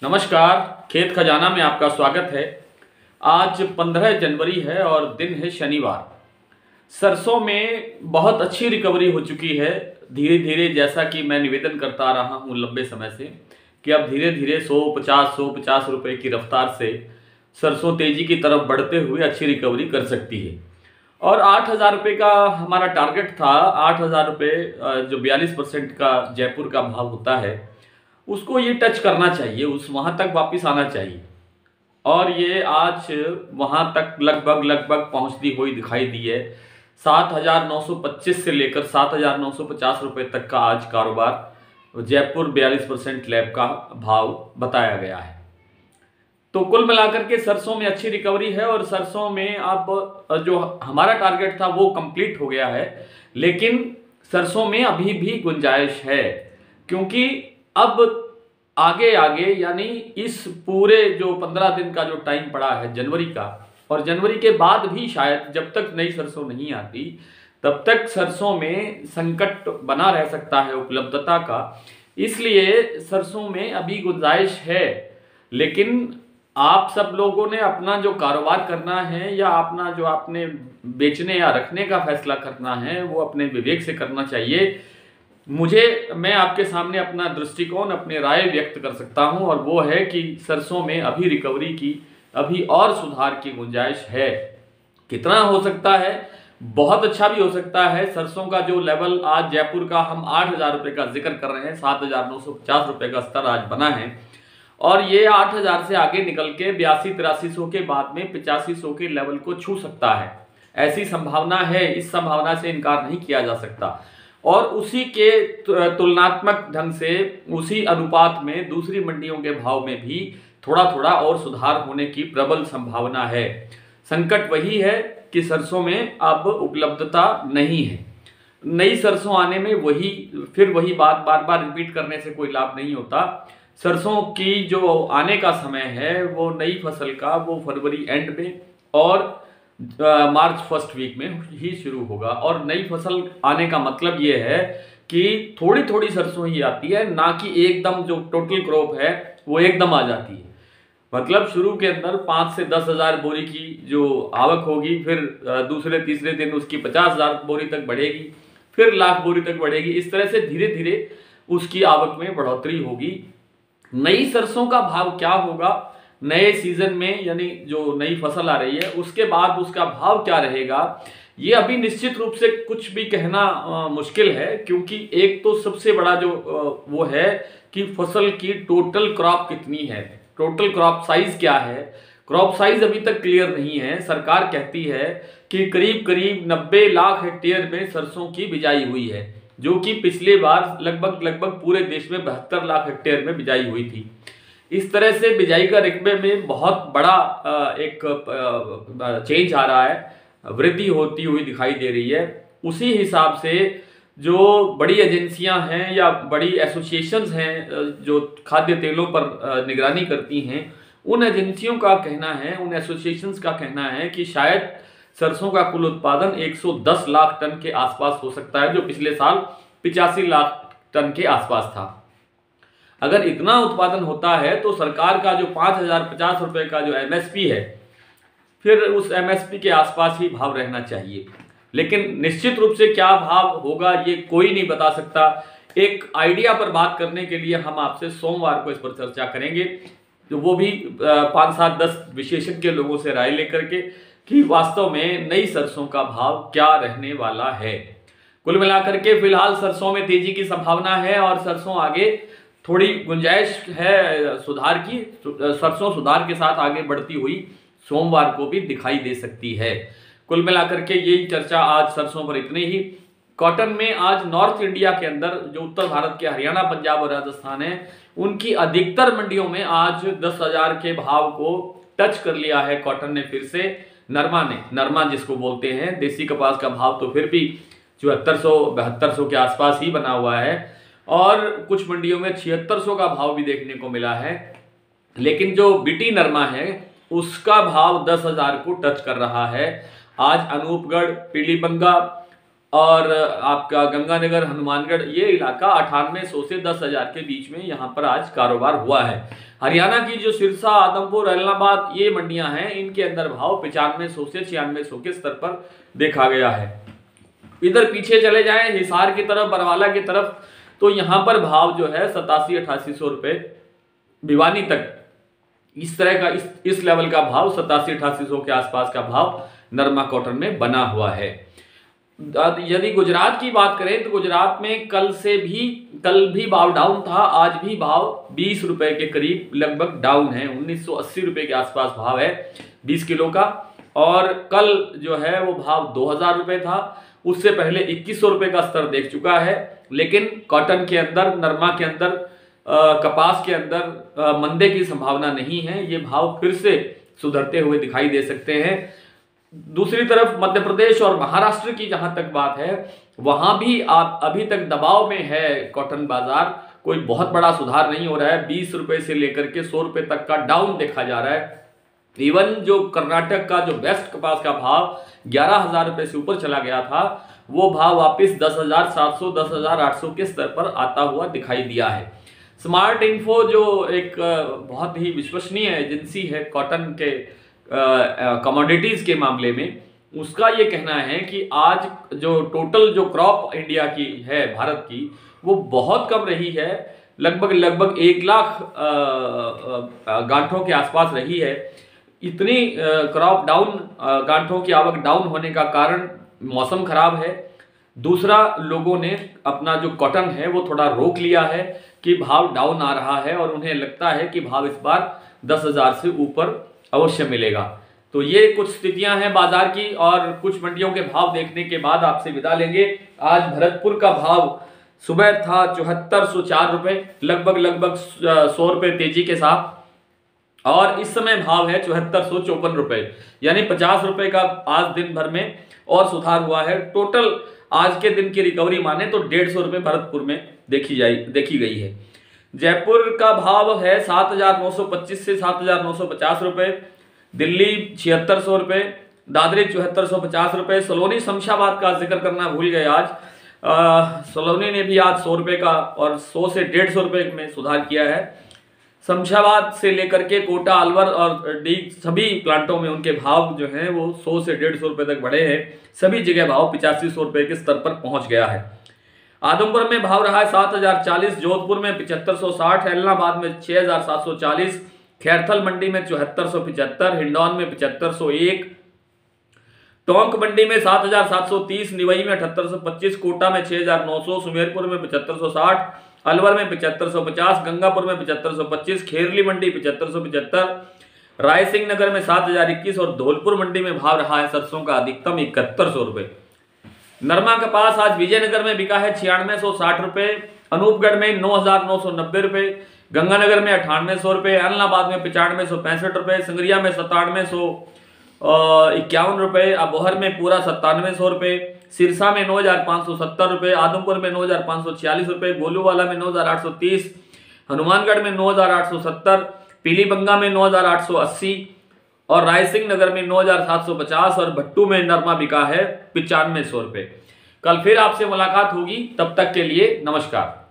नमस्कार। खेत खजाना में आपका स्वागत है। आज 15 जनवरी है और दिन है शनिवार। सरसों में बहुत अच्छी रिकवरी हो चुकी है। धीरे धीरे, जैसा कि मैं निवेदन करता रहा हूं लंबे समय से, कि अब धीरे धीरे 150 रुपए की रफ्तार से सरसों तेजी की तरफ बढ़ते हुए अच्छी रिकवरी कर सकती है। और 8,000 रुपये का हमारा टारगेट था। 8,000 रुपये जो 42% का जयपुर का भाव होता है, उसको ये टच करना चाहिए, उस वहाँ तक वापस आना चाहिए। और ये आज वहाँ तक लगभग पहुँचती हुई दिखाई दी है। 7,925 से लेकर 7,950 रुपये तक का आज कारोबार जयपुर 42% लैब का भाव बताया गया है। तो कुल मिलाकर के सरसों में अच्छी रिकवरी है और सरसों में अब जो हमारा टारगेट था वो कंप्लीट हो गया है। लेकिन सरसों में अभी भी गुंजाइश है, क्योंकि अब आगे आगे यानी इस पूरे जो 15 दिन का जो टाइम पड़ा है जनवरी का, और जनवरी के बाद भी शायद जब तक नई सरसों नहीं आती तब तक सरसों में संकट बना रह सकता है उपलब्धता का। इसलिए सरसों में अभी गुंजाइश है। लेकिन आप सब लोगों ने अपना जो कारोबार करना है या अपना जो आपने बेचने या रखने का फैसला करना है वो अपने विवेक से करना चाहिए। मैं आपके सामने अपना दृष्टिकोण, अपनी राय व्यक्त कर सकता हूं, और वो है कि सरसों में अभी रिकवरी की, अभी और सुधार की गुंजाइश है। कितना हो सकता है? बहुत अच्छा भी हो सकता है। सरसों का जो लेवल आज जयपुर का हम 8,000 रुपये का जिक्र कर रहे हैं, 7,950 रुपये का स्तर आज बना है, और ये 8,000 से आगे निकल के 82-8300 के बाद में 8500 के लेवल को छू सकता है। ऐसी संभावना है, इस संभावना से इनकार नहीं किया जा सकता। और उसी के तुलनात्मक ढंग से, उसी अनुपात में दूसरी मंडियों के भाव में भी थोड़ा थोड़ा और सुधार होने की प्रबल संभावना है। संकट वही है कि सरसों में अब उपलब्धता नहीं है। नई सरसों आने में वही बात बार बार रिपीट करने से कोई लाभ नहीं होता। सरसों की जो आने का समय है वो नई फसल का, वो फरवरी एंड में और मार्च फर्स्ट वीक में ही शुरू होगा। और नई फसल आने का मतलब ये है कि थोड़ी थोड़ी सरसों ही आती है, ना कि एकदम जो टोटल क्रॉप है वो एकदम आ जाती है। मतलब शुरू के अंदर 5 से 10,000 बोरी की जो आवक होगी, फिर दूसरे तीसरे दिन उसकी 50,000 बोरी तक बढ़ेगी, फिर लाख बोरी तक बढ़ेगी। इस तरह से धीरे धीरे उसकी आवक में बढ़ोतरी होगी। नई सरसों का भाव क्या होगा नए सीजन में, यानी जो नई फसल आ रही है उसके बाद उसका भाव क्या रहेगा, ये अभी निश्चित रूप से कुछ भी कहना मुश्किल है। क्योंकि एक तो सबसे बड़ा जो वो है कि फसल की टोटल क्रॉप कितनी है, टोटल क्रॉप साइज क्या है। क्रॉप साइज अभी तक क्लियर नहीं है। सरकार कहती है कि करीब करीब 90 लाख हेक्टेयर में सरसों की बिजाई हुई है, जो कि पिछले बार लगभग पूरे देश में 72 लाख हेक्टेयर में बिजाई हुई थी। इस तरह से बिजाई का रकबे में बहुत बड़ा एक चेंज आ रहा है, वृद्धि होती हुई दिखाई दे रही है। उसी हिसाब से जो बड़ी एजेंसियां हैं या बड़ी एसोसिएशंस हैं जो खाद्य तेलों पर निगरानी करती हैं, उन एजेंसियों का कहना है, उन एसोसिएशंस का कहना है कि शायद सरसों का कुल उत्पादन 110 लाख टन के आसपास हो सकता है, जो पिछले साल 85 लाख टन के आसपास था। अगर इतना उत्पादन होता है तो सरकार का जो 5,050 रुपये का जो एमएसपी है, फिर उस एमएसपी के आसपास ही भाव रहना चाहिए। लेकिन निश्चित रूप से क्या भाव होगा ये कोई नहीं बता सकता। एक आइडिया पर बात करने के लिए हम आपसे सोमवार को इस पर चर्चा करेंगे, तो वो भी 5-7-10 विशेषज्ञ लोगों से राय लेकर के, कि वास्तव में नई सरसों का भाव क्या रहने वाला है। कुल मिलाकर के फिलहाल सरसों में तेजी की संभावना है और सरसों आगे थोड़ी गुंजाइश है सुधार की। सरसों सुधार के साथ आगे बढ़ती हुई सोमवार को भी दिखाई दे सकती है। कुल मिलाकर के यही चर्चा आज सरसों पर इतनी ही। कॉटन में आज नॉर्थ इंडिया के अंदर जो उत्तर भारत के हरियाणा, पंजाब और राजस्थान है, उनकी अधिकतर मंडियों में आज 10,000 के भाव को टच कर लिया है कॉटन ने फिर से। नरमा जिसको बोलते हैं, देसी कपास का भाव तो फिर भी 7400-7200 के आसपास ही बना हुआ है, और कुछ मंडियों में 7600 का भाव भी देखने को मिला है। लेकिन जो बीटी नरमा है उसका भाव 10,000 को टच कर रहा है। आज अनूपगढ़, पीलीबंगा और आपका गंगानगर, हनुमानगढ़, ये इलाका 9800 से 10,000 के बीच में यहाँ पर आज कारोबार हुआ है। हरियाणा की जो सिरसा, आदमपुर, एलनाबाद ये मंडियां हैं, इनके अंदर भाव 9500 से 9600 के स्तर पर देखा गया है। इधर पीछे चले जाएं हिसार की तरफ, बरवाला की तरफ, तो यहां पर भाव जो है 87-8800 रुपए भिवानी तक, इस तरह का इस लेवल का भाव 87-8800 के आसपास का भाव नरमा कॉटन में बना हुआ है। यदि गुजरात की बात करें तो गुजरात में कल भी भाव डाउन था, आज भी भाव 20 रुपए के करीब लगभग डाउन है। 1980 रुपए के आसपास भाव है 20 किलो का, और कल जो है वो भाव 2000 रुपए था। उससे पहले 2100 रुपए का स्तर देख चुका है। लेकिन कॉटन के अंदर, नरमा के अंदर, कपास के अंदर मंदे की संभावना नहीं है। ये भाव फिर से सुधरते हुए दिखाई दे सकते हैं। दूसरी तरफ मध्य प्रदेश और महाराष्ट्र की जहां तक बात है, वहां भी आप अभी तक दबाव में है कॉटन बाजार। कोई बहुत बड़ा सुधार नहीं हो रहा है। 20 रुपए से लेकर के 100 रुपए तक का डाउन देखा जा रहा है। इवन जो कर्नाटक का जो बेस्ट कपास का भाव 11,000 रुपए से ऊपर चला गया था, वो भाव वापिस 10,700, 10,800 के स्तर पर आता हुआ दिखाई दिया है। स्मार्ट इन्फो जो एक बहुत ही विश्वसनीय एजेंसी है कॉटन के कमोडिटीज के मामले में, उसका ये कहना है कि आज जो टोटल जो क्रॉप इंडिया की है, भारत की, वो बहुत कम रही है। लगभग 1 लाख गांठों के आसपास रही है। इतनी क्रॉप डाउन, गांठों की आवक डाउन होने का कारण मौसम खराब है। दूसरा, लोगों ने अपना जो कॉटन है वो थोड़ा रोक लिया है कि भाव डाउन आ रहा है, और उन्हें लगता है कि भाव इस बार 10,000 से ऊपर अवश्य मिलेगा। तो ये कुछ स्थितियां हैं बाजार की, और कुछ मंडियों के भाव देखने के बाद आपसे विदा लेंगे। आज भरतपुर का भाव सुबह था 7404 रुपए, लगभग 100 रुपए तेजी के साथ, और इस समय भाव है 7454 रुपए, यानी 50 रुपए का आज दिन भर में और सुधार हुआ है। टोटल आज के दिन की रिकवरी माने तो 150 रुपए भरतपुर में देखी गई है। जयपुर का भाव है 7,925 से 7,950 रुपए, दिल्ली 7600 रुपए, दादरी 7450 रुपए। सलोनी शमशाबाद का जिक्र करना भूल गए आज। सलोनी ने भी आज 100 रुपए का और 100 से 150 रुपए में सुधार किया है। शमशाबाद से लेकर के कोटा, अलवर और डी सभी प्लांटों में उनके भाव जो हैं वो 100 से 150 रुपए तक बढ़े हैं। सभी जगह भाव 8500 रुपए के स्तर पर पहुंच गया है। आदमपुर में भाव रहा है 7040, जोधपुर में 7560, एलनाबाद में 6740, खैरथल मंडी में 7475, हिंडौन में 7501, टोंक मंडी में 7730, निवई में 7825, कोटा में 6900, सुमेरपुर में 7560, अलवर में 7550, गंगापुर में 7525, खेरली मंडी 7575, रायसिंह नगर में 7021 और धौलपुर मंडी में भाव रहा है सरसों का अधिकतम 7100 रुपए। नरमा कपास आज विजयनगर में बिका है 9660 रुपए, अनूपगढ़ में 9990 रुपए, गंगानगर में 9800 रुपए, एलनाबाद में 9565 रुपए, संगरिया में 9751 रुपए, अबोहर में पूरा 9700 रुपए, सिरसा में 9570 रुपए, आदमपुर में 9546 रुपए, गोलूवाला में 9830, हनुमानगढ़ में 9870, पीलीबंगा में 9880 और रायसिंह नगर में 9750 और भट्टू में नरमा बिका है 9500 रुपए। कल फिर आपसे मुलाकात होगी, तब तक के लिए नमस्कार।